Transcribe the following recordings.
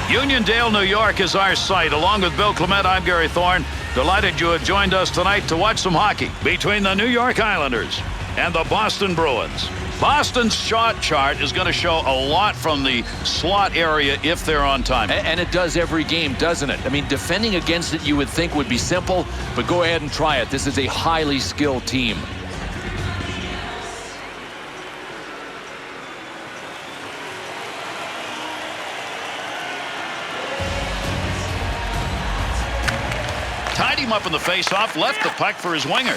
Uniondale, New York is our site. Along with Bill Clement, I'm Gary Thorne. Delighted you have joined us tonight to watch some hockey between the New York Islanders and the Boston Bruins. Boston's shot chart is going to show a lot from the slot area if they're on time. And it does every game, doesn't it? I mean, defending against it you would think would be simple, but go ahead and try it. This is a highly skilled team. Tied him up in the face-off, left the puck for his winger.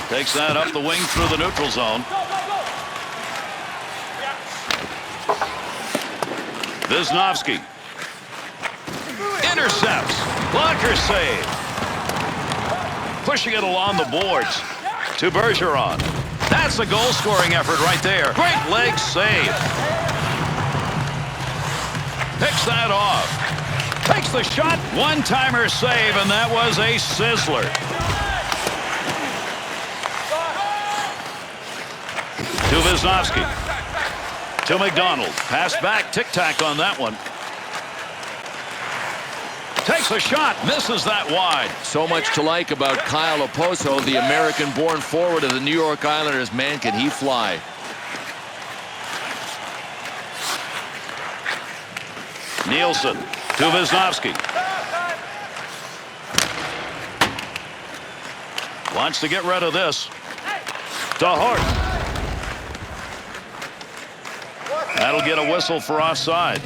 Takes that up the wing through the neutral zone. Wisniewski intercepts. Blocker save. Pushing it along the boards to Bergeron. That's a goal-scoring effort right there. Great leg save. Picks that off. Takes the shot. One-timer save, and that was a sizzler. To Wisniewski. To McDonald. Pass back. Tic-tac on that one. Takes a shot. Misses that wide. So much to like about Kyle Oposo, the American-born forward of the New York Islanders. Man, can he fly. Nielsen to Wisniewski. Wants to get rid of this. To Hart. That'll get a whistle for offside.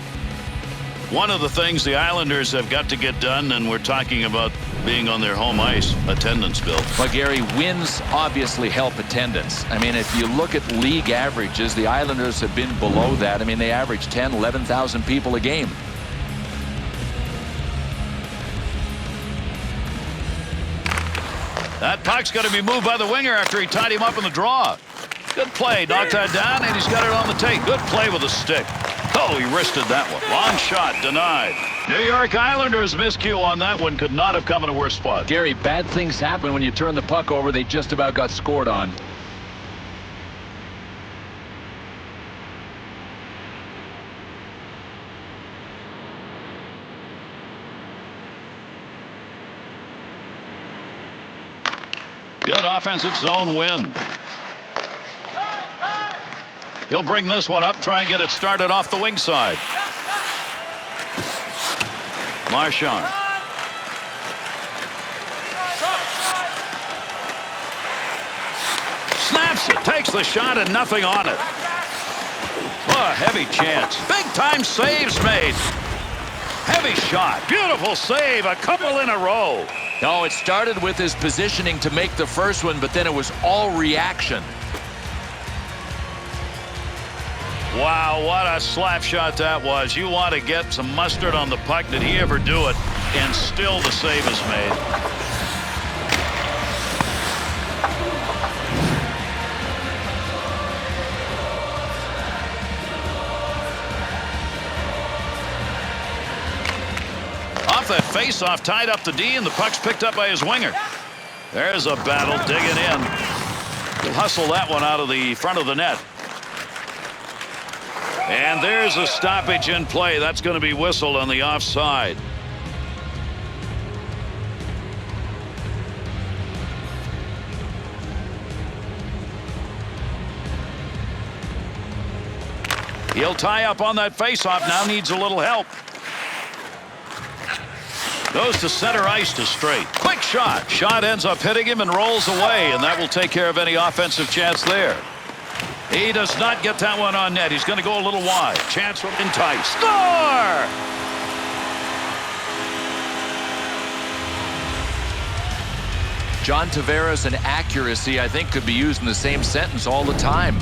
One of the things the Islanders have got to get done, and we're talking about being on their home ice, attendance, Bill. But Gary, wins obviously help attendance. I mean, if you look at league averages, the Islanders have been below that. I mean, they average 10, 11,000 people a game. That puck's going to be moved by the winger after he tied him up in the draw. Good play. Knocked that down, and he's got it on the tape. Good play with a stick. Oh, he wristed that one. Long shot. Denied. New York Islanders miscue on that one. Could not have come in a worse spot. Gary, bad things happen when you turn the puck over. They just about got scored on. Good offensive zone win. He'll bring this one up, try and get it started off the wing side. Marchand. Snaps it, takes the shot, and nothing on it. Oh, a heavy chance. Big-time saves made. Heavy shot. Beautiful save. A couple in a row. No, it started with his positioning to make the first one, but then it was all reaction. Wow, what a slap shot that was. You want to get some mustard on the puck. Did he ever do it? And still the save is made. Off that face-off, tied up the D, and the puck's picked up by his winger. There's a battle digging in. He'll hustle that one out of the front of the net. And there's a stoppage in play. That's going to be whistled on the offside. He'll tie up on that faceoff. Now needs a little help. Goes to center ice to straight. Quick shot. Shot ends up hitting him and rolls away, and that will take care of any offensive chance there. He does not get that one on net. He's going to go a little wide. Chance from Entice. Score! John Tavares and accuracy, I think, could be used in the same sentence all the time.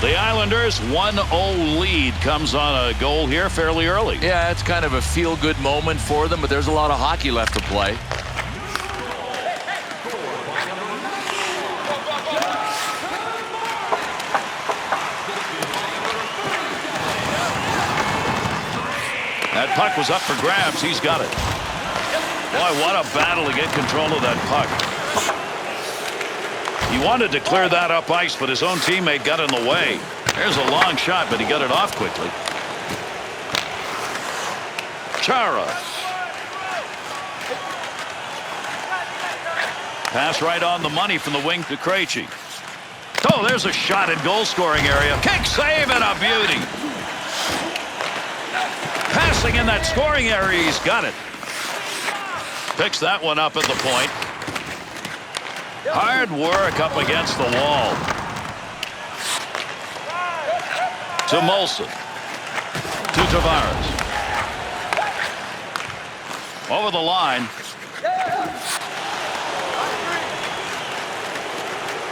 The Islanders' 1-0 lead comes on a goal here fairly early. Yeah, it's kind of a feel-good moment for them, but there's a lot of hockey left to play. That puck was up for grabs. He's got it. Boy, what a battle to get control of that puck. He wanted to clear that up ice, but his own teammate got in the way. There's a long shot, but he got it off quickly. Chara. Pass right on the money from the wing to Krejci. Oh, there's a shot in goal-scoring area. Kick save and a beauty. Passing in that scoring area, he's got it. Picks that one up at the point. Hard work up against the wall. To Molson. To Tavares. Over the line.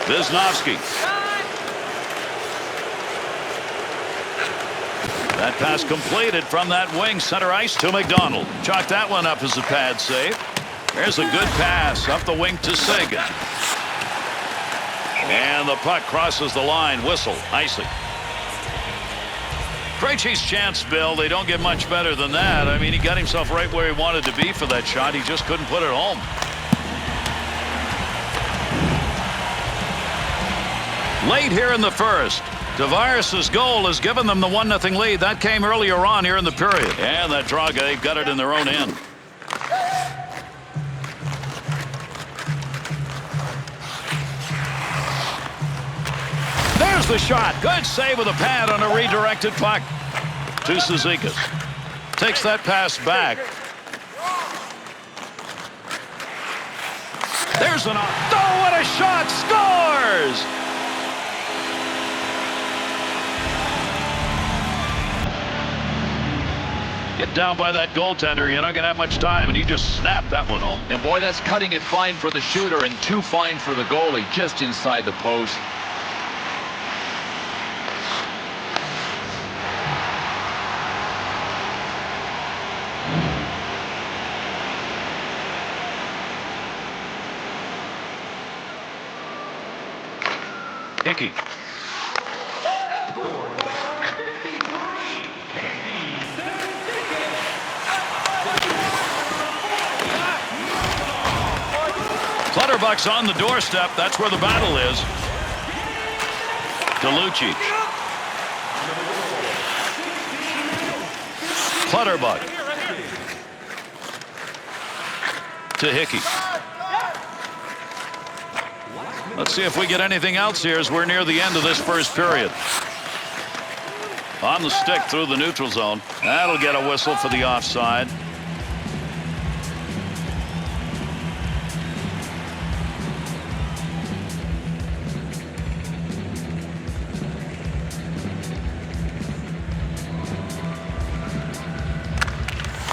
Wisniewski. That pass completed from that wing center ice to McDonald. Chalked that one up as a pad save. There's a good pass up the wing to Sagan. And the puck crosses the line. Whistle. Icing. Krejci's chance, Bill. They don't get much better than that. I mean, he got himself right where he wanted to be for that shot. He just couldn't put it home. Late here in the first. Tavares' goal has given them the 1-0 lead. That came earlier on here in the period. And that Draga, they've got it in their own end. There's the shot. Good save with a pad on a redirected puck to Cizikas. Takes that pass back. There's an... Oh, what a shot! Scores! Get down by that goaltender. You're not going to have much time, and he just snapped that one home. And boy, that's cutting it fine for the shooter and too fine for the goalie, just inside the post. Hickey. Clutterbuck's on the doorstep. That's where the battle is. To Lucic. Clutterbuck. To Hickey. Let's see if we get anything else here as we're near the end of this first period. On the stick through the neutral zone. That'll get a whistle for the offside.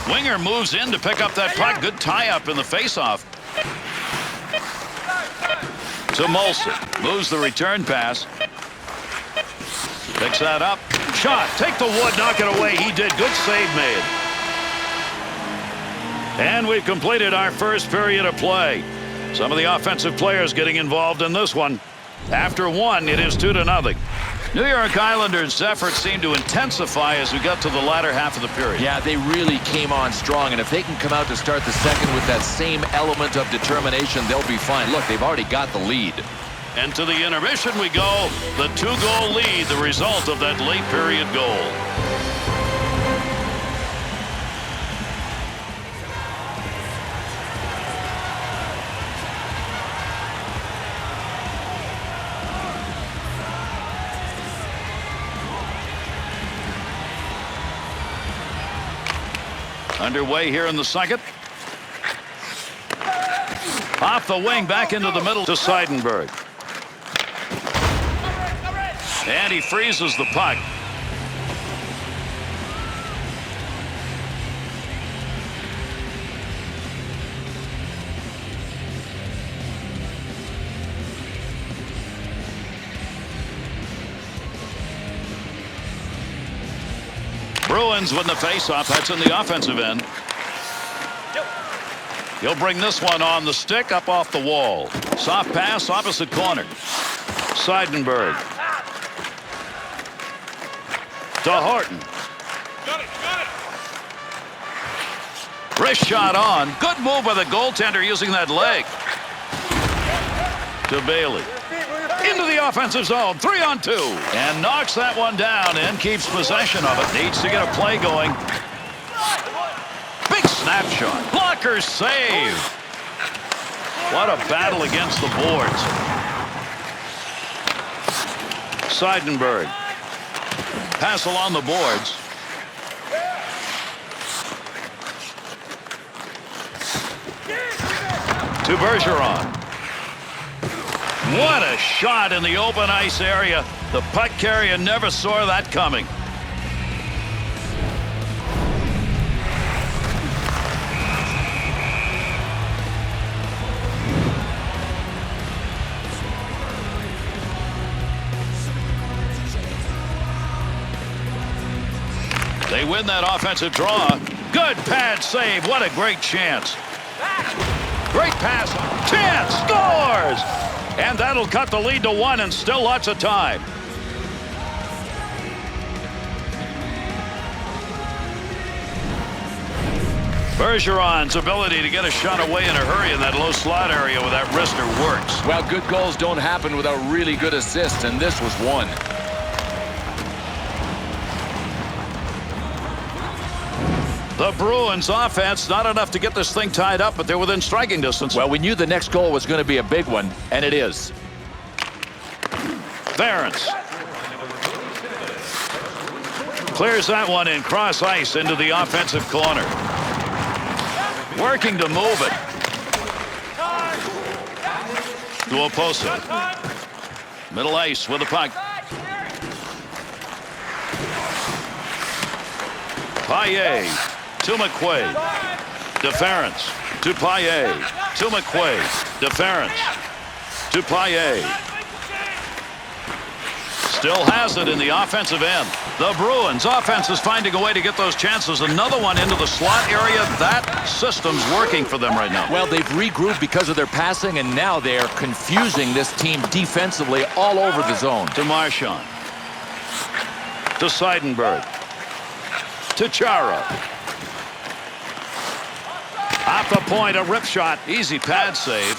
Winger moves in to pick up that puck. Good tie-up in the face-off. To Molson. Moves the return pass. Picks that up. Shot. Take the wood. Knock it away. He did. Good save made. And we've completed our first period of play. Some of the offensive players getting involved in this one. After one, it is 2-0. New York Islanders' efforts seem to intensify as we got to the latter half of the period. Yeah, they really came on strong, and if they can come out to start the second with that same element of determination, they'll be fine. Look, they've already got the lead. And to the intermission we go. The 2-goal lead, the result of that late period goal. Underway here in the second. Off the wing, back into the middle to Seidenberg. And he freezes the puck. Bruins win the faceoff. That's in the offensive end. He'll bring this one on the stick, up off the wall. Soft pass, opposite corner. Seidenberg. To Horton. Wrist shot on. Good move by the goaltender using that leg. To Bailey. Into the offensive zone. 3-on-2. And knocks that one down and keeps possession of it. Needs to get a play going. Big snapshot. Blocker save. What a battle against the boards. Seidenberg. Pass along the boards. To Bergeron. What a shot in the open ice area. The puck carrier never saw that coming. They win that offensive draw. Good pad save. What a great chance. Great pass. Chance. Scores! And that'll cut the lead to 1 and still lots of time. Bergeron's ability to get a shot away in a hurry in that low slot area with that wrister works. Well, good goals don't happen without really good assists, and this was one. The Bruins offense, not enough to get this thing tied up, but they're within striking distance. Well, we knew the next goal was going to be a big one, and it is. Ference clears that one in cross ice into the offensive corner. Working to move it. To Oposo. Middle ice with the puck. Paillet. To McQuaid. To Ference. To Paillet. To McQuaid. To Ference. To Paillet. Still has it in the offensive end. The Bruins offense is finding a way to get those chances. Another one into the slot area. That system's working for them right now. Well, they've regrouped because of their passing, and now they are confusing this team defensively all over the zone. To Marchand. To Seidenberg. To Chara. Off the point, a rip shot. Easy pad save.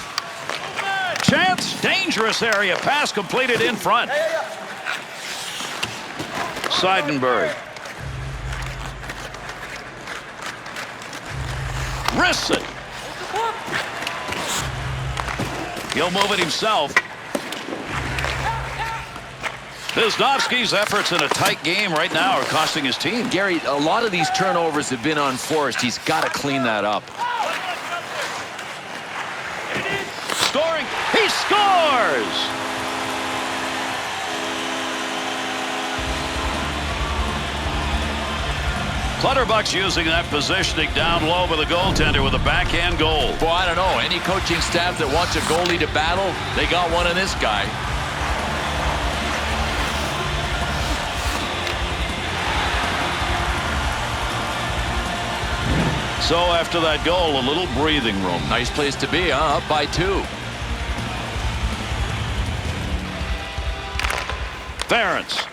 Chance, dangerous area. Pass completed in front. Seidenberg. Wrists it. He'll move it himself. Wisniewski's efforts in a tight game right now are costing his team. Gary, a lot of these turnovers have been on Forrest. He's got to clean that up. Scoring. He scores! Clutterbuck's using that positioning down low with the goaltender with a backhand goal. Boy, I don't know. Any coaching staff that wants a goalie to battle, they got one in this guy. So after that goal, a little breathing room. Nice place to be, huh? Up by 2. Ference.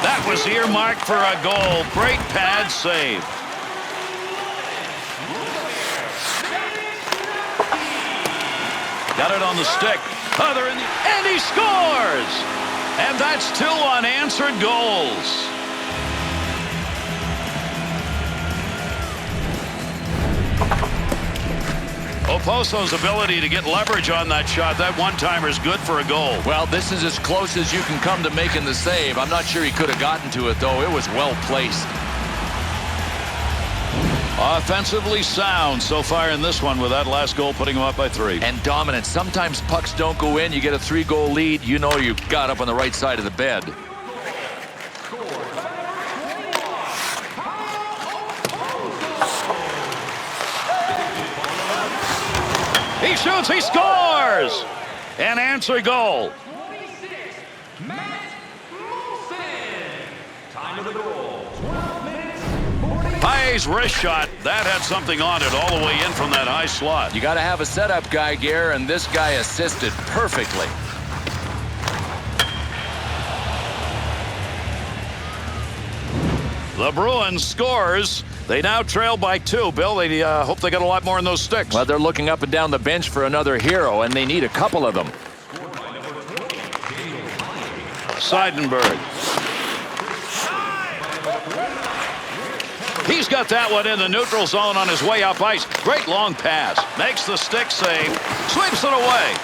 That was earmarked for a goal. Great pad save. Got it on the stick. And he scores! And that's 2 unanswered goals. Oposo's ability to get leverage on that shot, that one-timer is good for a goal. Well, this is as close as you can come to making the save. I'm not sure he could have gotten to it, though. It was well placed. Offensively sound so far in this one, with that last goal putting them up by 3. And dominant. Sometimes pucks don't go in. You get a 3-goal lead. You know you got up on the right side of the bed. He shoots, he scores! An answer goal. High wrist shot. That had something on it all the way in from that high slot. You got to have a setup guy, Gare, and this guy assisted perfectly. The Bruins scores. They now trail by 2. Bill, they hope they get a lot more in those sticks. Well, they're looking up and down the bench for another hero, and they need a couple of them. Seidenberg. He's got that one in the neutral zone on his way up ice. Great long pass. Makes the stick save. Sweeps it away.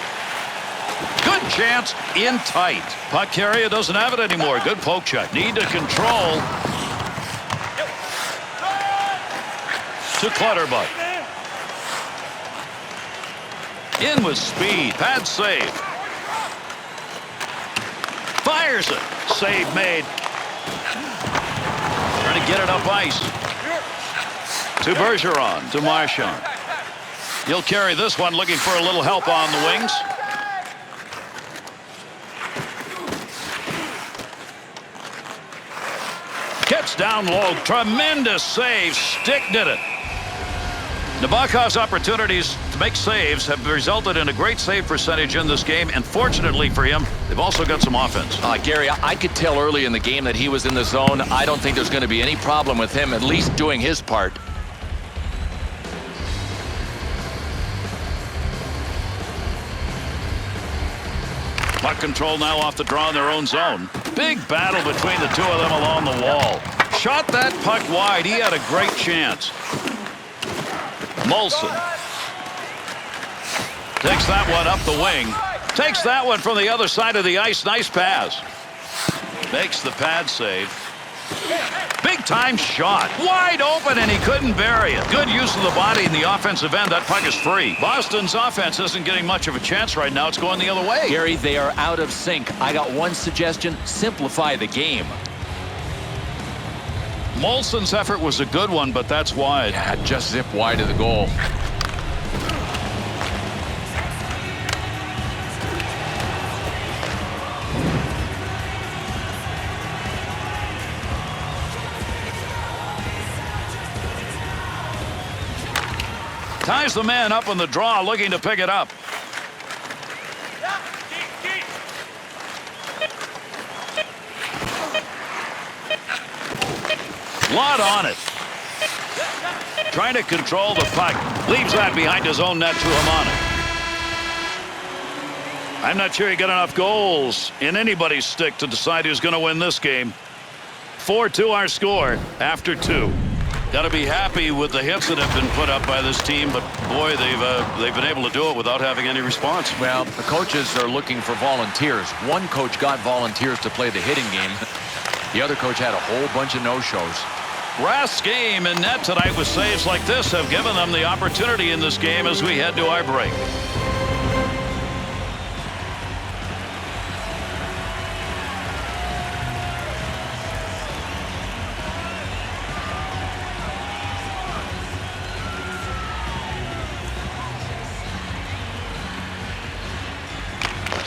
Good chance in tight. Puck carrier doesn't have it anymore. Good poke check. Need to control. To Clutterbuck. In with speed. Pad save. Fires it. Save made. Trying to get it up ice. To Bergeron. To Marchand. He'll carry this one, looking for a little help on the wings. Gets down low. Tremendous save. Stick did it. Nabokov's opportunities to make saves have resulted in a great save percentage in this game, and fortunately for him, they've also got some offense. Gary, I could tell early in the game that he was in the zone. I don't think there's going to be any problem with him at least doing his part. Puck control now off the draw in their own zone. Big battle between the two of them along the wall. Shot that puck wide. He had a great chance. Molson takes that one up the wing. Takes that one from the other side of the ice. Nice pass. Makes the pad save. Big time shot. Wide open, and he couldn't bury it. Good use of the body in the offensive end. That puck is free. Boston's offense isn't getting much of a chance right now. It's going the other way. Gary, they are out of sync. I got one suggestion. Simplify the game. Molson's effort was a good one, but that's wide. Yeah, just zip wide of the goal. Ties the man up on the draw, looking to pick it up. Lot on it. Trying to control the puck. Leaves that behind his own net to Hamonic. I'm not sure he got enough goals in anybody's stick to decide who's going to win this game. 4-2 our score after 2. Got to be happy with the hits that have been put up by this team, but boy, they've been able to do it without having any response. Well, the coaches are looking for volunteers. One coach got volunteers to play the hitting game. The other coach had a whole bunch of no-shows. Rath's game in net tonight with saves like this have given them the opportunity in this game as we head to our break.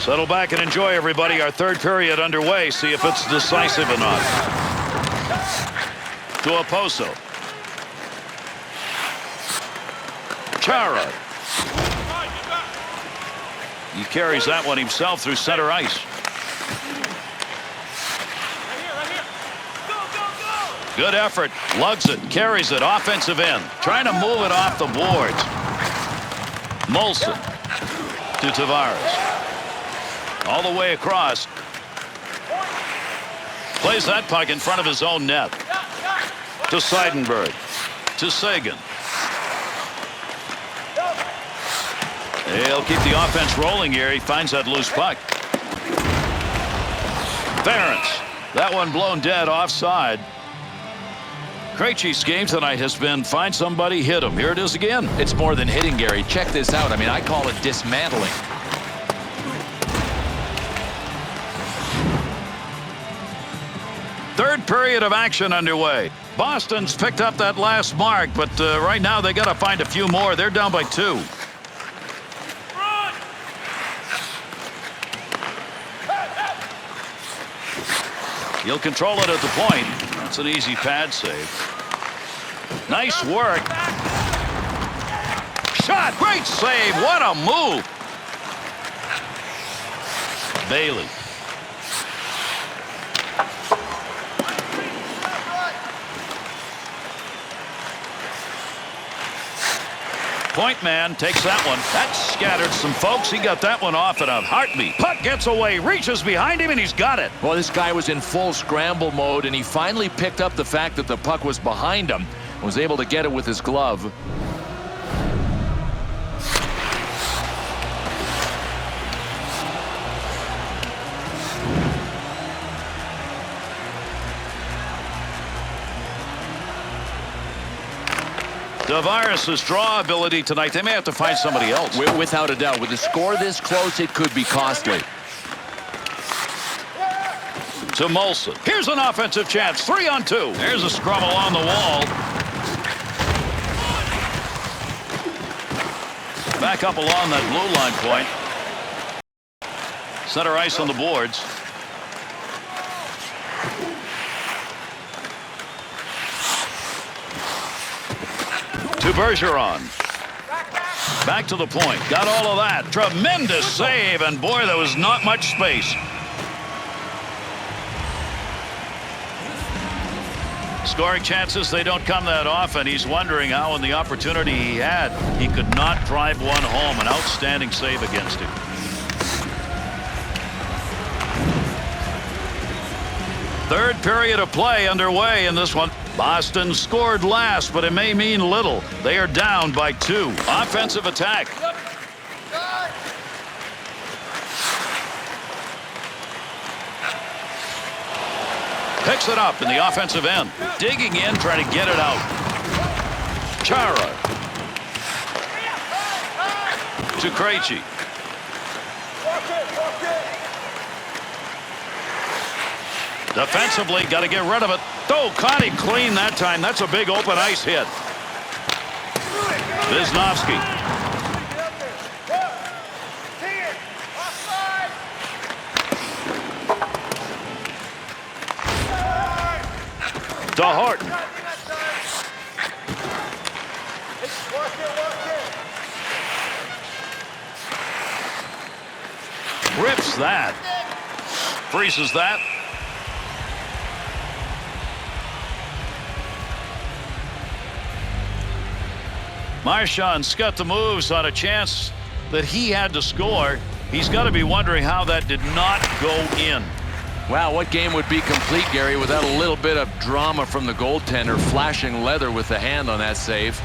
Settle back and enjoy, everybody. Our third period underway. See if it's decisive or not. To Oposo. Chara. He carries that one himself through center ice. Good effort. Lugs it. Carries it. Offensive end. Trying to move it off the boards. Molson. To Tavares. All the way across. Plays that puck in front of his own net. To Seidenberg. To Sagan. He'll keep the offense rolling here. He finds that loose puck. Ference. That one blown dead offside. Krejci's game tonight has been find somebody, hit him. Here it is again. It's more than hitting, Gary. Check this out. I mean, I call it dismantling. Third period of action underway. Boston's picked up that last mark, but right now they got to find a few more. They're down by 2. He'll control it at the point. That's an easy pad save. Nice work. Shot. Great save. What a move. Bailey. Point man takes that one. That scattered some folks. He got that one off in a heartbeat. Puck gets away, reaches behind him, and he's got it. Well, this guy was in full scramble mode, and he finally picked up the fact that the puck was behind him. Was able to get it with his glove. Tavares' draw ability tonight, they may have to find somebody else. Without a doubt. With a score this close, it could be costly. To Molson. Here's an offensive chance. 3-on-2. There's a scrum along the wall. Back up along that blue line point. Center ice on the boards. To Bergeron. Back to the point. Got all of that. Tremendous save, and boy, there was not much space. Scoring chances, they don't come that often. He's wondering how, in the opportunity he had, he could not drive one home. An outstanding save against him. Third period of play underway in this one. Boston scored last, but it may mean little. They are down by 2. Offensive attack. Picks it up in the offensive end. Digging in, trying to get it out. Chara. To Krejci. Defensively, got to get rid of it. Oh, caught him clean that time. That's a big open ice hit. Wisnowski. To Horton. Rips that. Freezes that. Marchand's got the moves on a chance that he had to score. He's got to be wondering how that did not go in. Wow, what game would be complete, Gary, without a little bit of drama from the goaltender flashing leather with the hand on that save?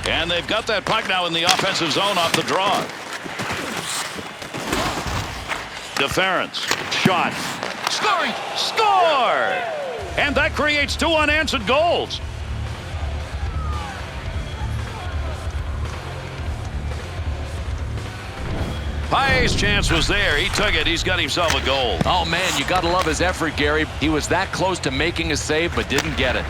And they've got that puck now in the offensive zone off the draw. Deference. Shot. Scoring. Score! And that creates 2 unanswered goals. Page's chance was there. He took it. He's got himself a goal. Oh, man, you got to love his effort, Gary. He was that close to making a save, but didn't get it.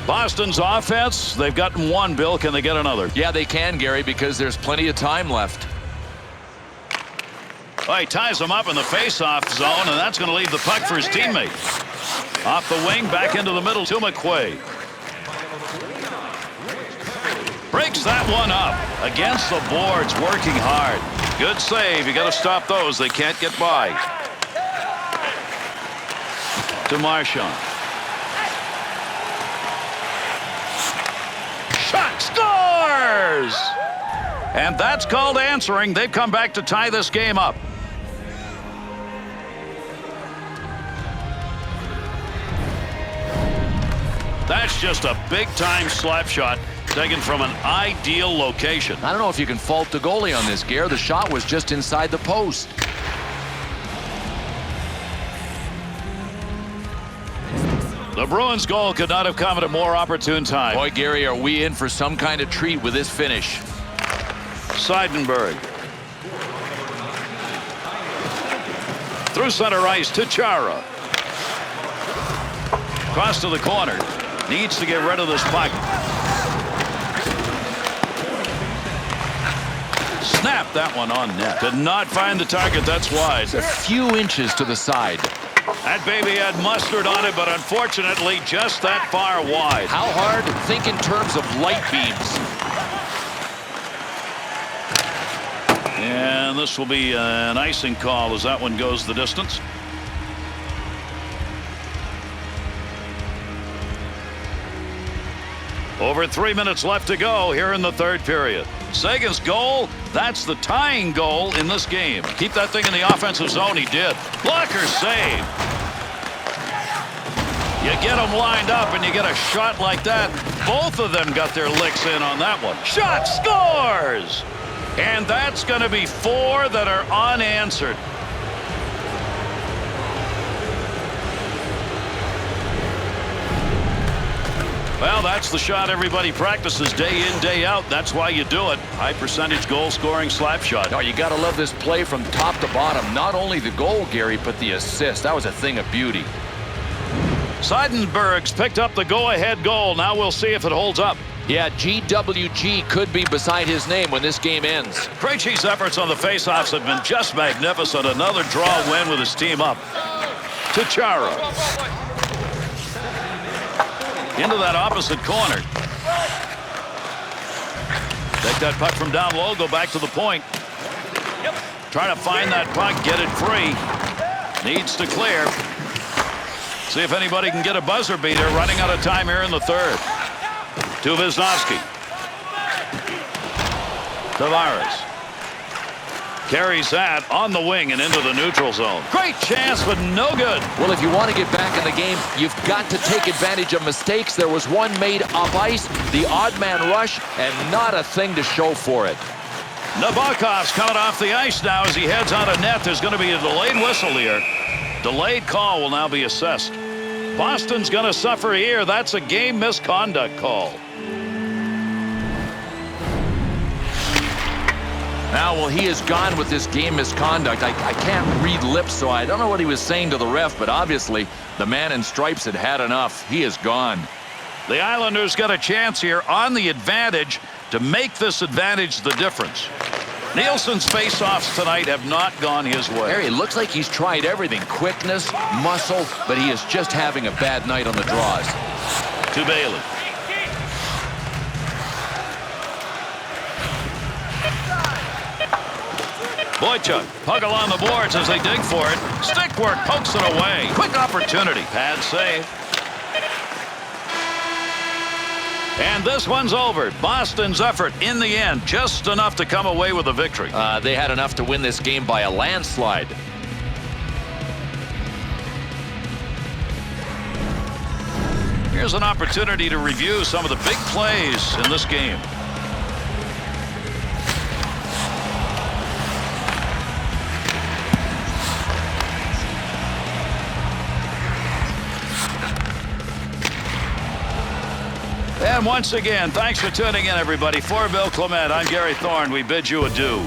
Boston's offense, they've gotten one, Bill. Can they get another? Yeah, they can, Gary, because there's plenty of time left. Well, he ties him up in the face-off zone, and that's going to leave the puck for his teammate. Off the wing, back into the middle to McQuaid. Breaks that one up. Against the boards, working hard. Good save. You got to stop those. They can't get by. To Marchand. Shot. Scores! And that's called answering. They've come back to tie this game up. That's just a big-time slap shot. taken from an ideal location. I don't know if you can fault the goalie on this, Gare. The shot was just inside the post. The Bruins goal could not have come at a more opportune time. Boy, Gary, are we in for some kind of treat with this finish? Seidenberg. Through center ice to Chara. Cross to the corner. Needs to get rid of this puck. Snap that one on net. Could not find the target. That's wide. A few inches to the side. That baby had mustard on it, but unfortunately just that far wide. How hard? Think in terms of light beams. And this will be an icing call as that one goes the distance. Over 3 minutes left to go here in the third period. Sagan's goal, that's the tying goal in this game. Keep that thing in the offensive zone. He did. Blocker save. You get them lined up and you get a shot like that. Both of them got their licks in on that one. Shot scores! And that's going to be 4 that are unanswered. Well, that's the shot everybody practices day in, day out. That's why you do it. High percentage goal scoring slap shot. Oh, you got to love this play from top to bottom. Not only the goal, Gary, but the assist. That was a thing of beauty. Seidenberg's picked up the go-ahead goal. Now we'll see if it holds up. Yeah, GWG could be beside his name when this game ends. Krejci's efforts on the faceoffs have been just magnificent. Another draw win with his team up. To Chara. Into that opposite corner. Take that puck from down low, go back to the point. Trying to find that puck, get it free. Needs to clear. See if anybody can get a buzzer beater. Running out of time here in the third. To Wisnowski. Tavares. Carries that on the wing and into the neutral zone. Great chance, but no good. Well, if you want to get back in the game, you've got to take advantage of mistakes. There was one made off ice, the odd man rush, and not a thing to show for it. Nabokov's coming off the ice now as he heads out of net. There's going to be a delayed whistle here. Delayed call will now be assessed. Boston's going to suffer here. That's a game misconduct call. Now, well, he is gone with this game misconduct. I can't read lips, so I don't know what he was saying to the ref, but obviously the man in stripes had had enough. He is gone. The Islanders got a chance here on the advantage to make this advantage the difference. Nielsen's face-offs tonight have not gone his way. Harry, it looks like he's tried everything. Quickness, muscle, but he is just having a bad night on the draws. To Bailey. Boychuk, puck along the boards as they dig for it. Stick work, pokes it away. Quick opportunity. Pad save. And this one's over. Boston's effort in the end, just enough to come away with a victory. They had enough to win this game by a landslide. Here's an opportunity to review some of the big plays in this game. And once again, thanks for tuning in, everybody. For Bill Clement, I'm Gary Thorne. We bid you adieu.